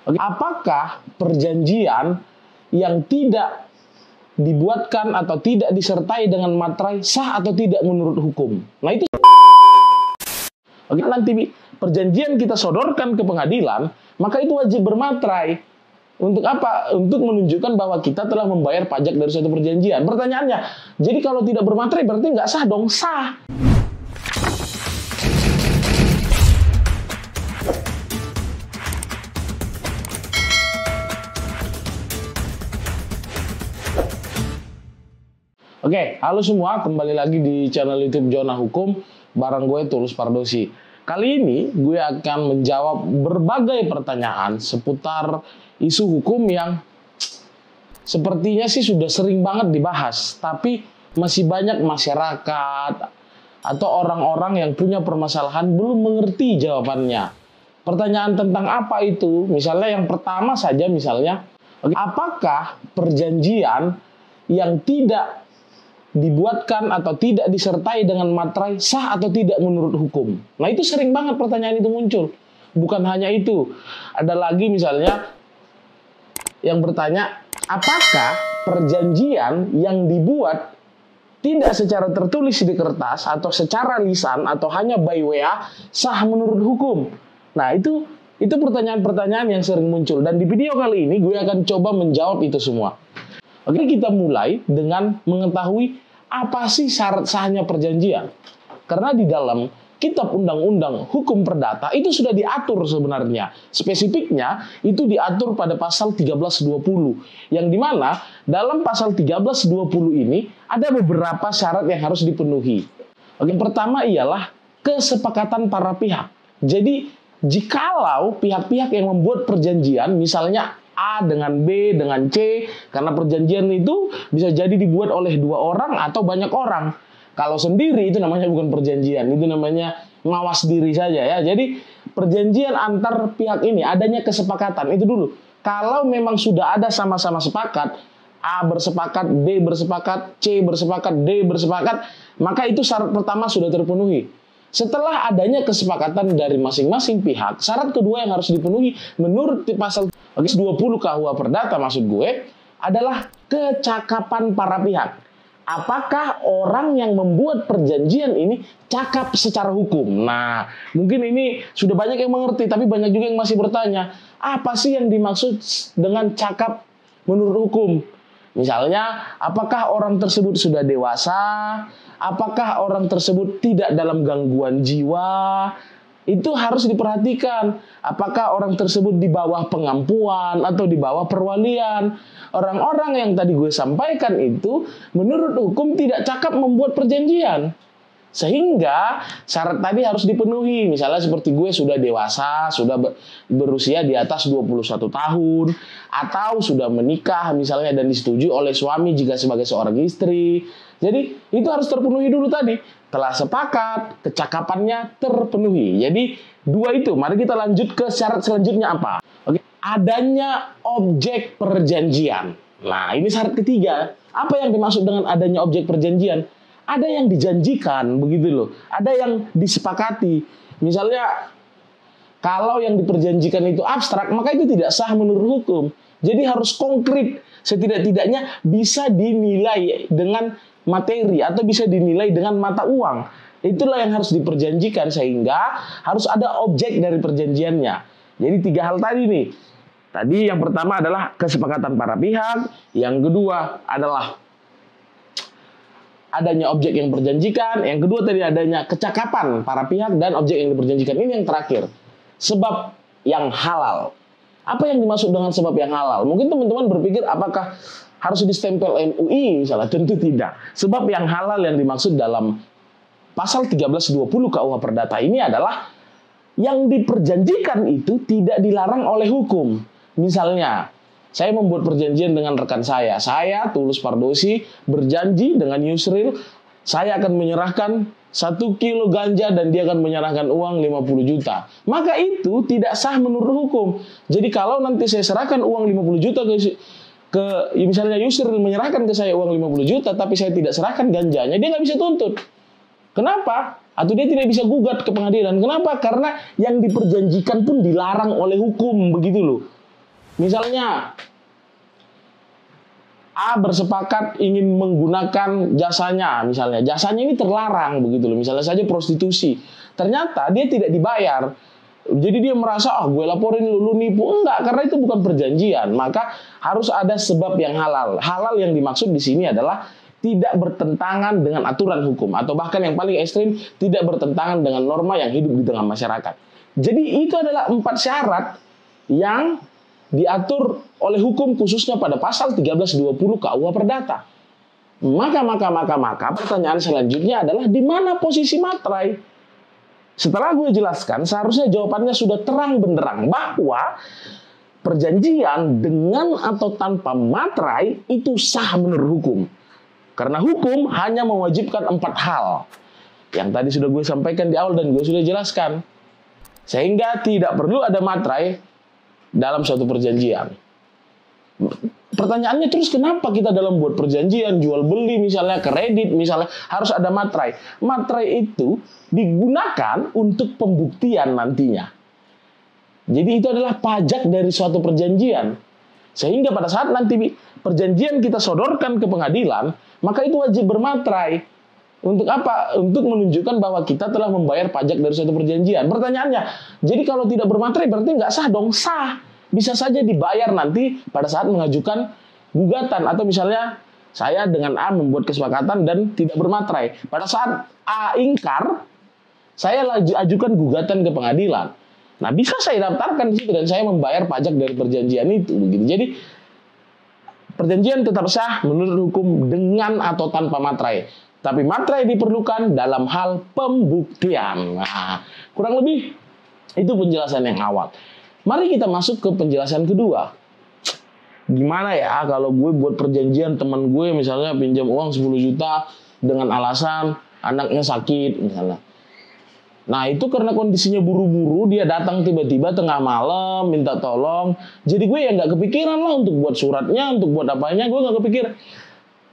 Oke, apakah perjanjian yang tidak dibuatkan atau tidak disertai dengan materai sah atau tidak menurut hukum? Nah itu. Oke, nanti perjanjian kita sodorkan ke pengadilan, maka itu wajib bermaterai. Untuk apa? Untuk menunjukkan bahwa kita telah membayar pajak dari suatu perjanjian. Pertanyaannya, jadi kalau tidak bermaterai berarti nggak sah dong? Sah. Oke, halo semua, kembali lagi di channel YouTube Zona Hukum bareng gue Tulus Pardosi. Kali ini gue akan menjawab berbagai pertanyaan seputar isu hukum yang sepertinya sih sudah sering banget dibahas, tapi masih banyak masyarakat atau orang-orang yang punya permasalahan belum mengerti jawabannya. Pertanyaan tentang apa itu? Misalnya yang pertama saja misalnya, apakah perjanjian yang tidak dibuatkan atau tidak disertai dengan materai sah atau tidak menurut hukum? Nah itu sering banget pertanyaan itu muncul. Bukan hanya itu, ada lagi misalnya yang bertanya, apakah perjanjian yang dibuat tidak secara tertulis di kertas atau secara lisan atau hanya by WA sah menurut hukum? Nah itu pertanyaan-pertanyaan yang sering muncul, dan di video kali ini gue akan coba menjawab itu semua. Oke, kita mulai dengan mengetahui apa sih syarat sahnya perjanjian. Karena di dalam Kitab Undang-Undang Hukum Perdata itu sudah diatur sebenarnya. Spesifiknya itu diatur pada pasal 1320. Yang dimana dalam pasal 1320 ini ada beberapa syarat yang harus dipenuhi. Oke, yang pertama ialah kesepakatan para pihak. Jadi jikalau pihak-pihak yang membuat perjanjian, misalnya A dengan B dengan C, karena perjanjian itu bisa jadi dibuat oleh dua orang atau banyak orang. Kalau sendiri itu namanya bukan perjanjian, itu namanya ngawas diri saja ya. Jadi perjanjian antar pihak ini adanya kesepakatan itu dulu. Kalau memang sudah ada sama-sama sepakat, A bersepakat, B bersepakat, C bersepakat, D bersepakat, maka itu syarat pertama sudah terpenuhi. Setelah adanya kesepakatan dari masing-masing pihak, syarat kedua yang harus dipenuhi menurut pasal 20 KUH Perdata maksud gue adalah kecakapan para pihak. Apakah orang yang membuat perjanjian ini cakap secara hukum? Nah, mungkin ini sudah banyak yang mengerti, tapi banyak juga yang masih bertanya, apa sih yang dimaksud dengan cakap menurut hukum? Misalnya, apakah orang tersebut sudah dewasa? Apakah orang tersebut tidak dalam gangguan jiwa? Itu harus diperhatikan. Apakah orang tersebut di bawah pengampuan atau di bawah perwalian? Orang-orang yang tadi gue sampaikan itu menurut hukum tidak cakap membuat perjanjian. Sehingga syarat tadi harus dipenuhi. Misalnya seperti gue sudah dewasa, sudah berusia di atas 21 tahun, atau sudah menikah misalnya dan disetujui oleh suami jika sebagai seorang istri. Jadi itu harus terpenuhi dulu tadi. Telah sepakat, kecakapannya terpenuhi. Jadi dua itu. Mari kita lanjut ke syarat selanjutnya apa? Oke. Adanya objek perjanjian. Nah ini syarat ketiga. Apa yang dimaksud dengan adanya objek perjanjian? Ada yang dijanjikan, begitu loh. Ada yang disepakati. Misalnya, kalau yang diperjanjikan itu abstrak, maka itu tidak sah menurut hukum. Jadi harus konkret. Setidak-tidaknya bisa dinilai dengan materi atau bisa dinilai dengan mata uang. Itulah yang harus diperjanjikan, sehingga harus ada objek dari perjanjiannya. Jadi tiga hal tadi nih. Tadi yang pertama adalah kesepakatan para pihak. Yang kedua adalah adanya objek yang diperjanjikan. Yang kedua tadi adanya kecakapan para pihak dan objek yang diperjanjikan. Ini yang terakhir, sebab yang halal. Apa yang dimaksud dengan sebab yang halal? Mungkin teman-teman berpikir apakah harus distempel MUI misalnya? Tentu tidak. Sebab yang halal yang dimaksud dalam pasal 1320 KUH Perdata ini adalah yang diperjanjikan itu tidak dilarang oleh hukum. Misalnya, saya membuat perjanjian dengan rekan saya. Saya, Tulus Pardosi, berjanji dengan Yusril, saya akan menyerahkan 1 kilo ganja dan dia akan menyerahkan uang 50 juta. Maka itu tidak sah menurut hukum. Jadi kalau nanti saya serahkan uang 50 juta misalnya Yusril menyerahkan ke saya uang 50 juta, tapi saya tidak serahkan ganjanya, dia nggak bisa tuntut. Kenapa? Atau dia tidak bisa gugat ke pengadilan. Kenapa? Karena yang diperjanjikan pun dilarang oleh hukum, begitu loh. Misalnya A bersepakat ingin menggunakan jasanya, misalnya jasanya ini terlarang begitu loh, misalnya saja prostitusi. Ternyata dia tidak dibayar. Jadi dia merasa, gue laporin lu nipu. Enggak, karena itu bukan perjanjian. Maka harus ada sebab yang halal. Halal yang dimaksud di sini adalah tidak bertentangan dengan aturan hukum, atau bahkan yang paling ekstrim tidak bertentangan dengan norma yang hidup di tengah masyarakat. Jadi itu adalah 4 syarat yang diatur oleh hukum khususnya pada pasal 1320 KUH Perdata. Maka pertanyaan selanjutnya adalah di mana posisi materai? Setelah gue jelaskan, seharusnya jawabannya sudah terang benderang bahwa perjanjian dengan atau tanpa materai itu sah menurut hukum. Karena hukum hanya mewajibkan 4 hal yang tadi sudah gue sampaikan di awal dan gue sudah jelaskan. Sehingga tidak perlu ada materai dalam suatu perjanjian. Pertanyaannya terus, kenapa kita dalam buat perjanjian jual beli misalnya, kredit misalnya, harus ada materai? Materai itu digunakan untuk pembuktian nantinya. Jadi itu adalah pajak dari suatu perjanjian. Sehingga pada saat nanti perjanjian kita sodorkan ke pengadilan, maka itu wajib bermaterai. Untuk apa? Untuk menunjukkan bahwa kita telah membayar pajak dari suatu perjanjian. Pertanyaannya, jadi kalau tidak bermaterai berarti nggak sah dong? Sah. Bisa saja dibayar nanti pada saat mengajukan gugatan. Atau misalnya saya dengan A membuat kesepakatan dan tidak bermaterai. Pada saat A ingkar, saya ajukan gugatan ke pengadilan. Nah, bisa saya daftarkan di situ dan saya membayar pajak dari perjanjian itu. Begitu. Jadi perjanjian tetap sah menurut hukum dengan atau tanpa materai. Tapi materai diperlukan dalam hal pembuktian. Nah, kurang lebih itu penjelasan yang awal. Mari kita masuk ke penjelasan kedua. Gimana ya kalau gue buat perjanjian teman gue misalnya pinjam uang 10 juta dengan alasan anaknya sakit misalnya. Nah itu karena kondisinya buru-buru, dia datang tiba-tiba tengah malam minta tolong. Jadi gue ya nggak kepikiran lah untuk buat suratnya, untuk buat apanya, gue nggak kepikir.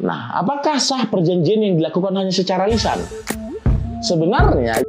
Nah, apakah sah perjanjian yang dilakukan hanya secara lisan? Sebenarnya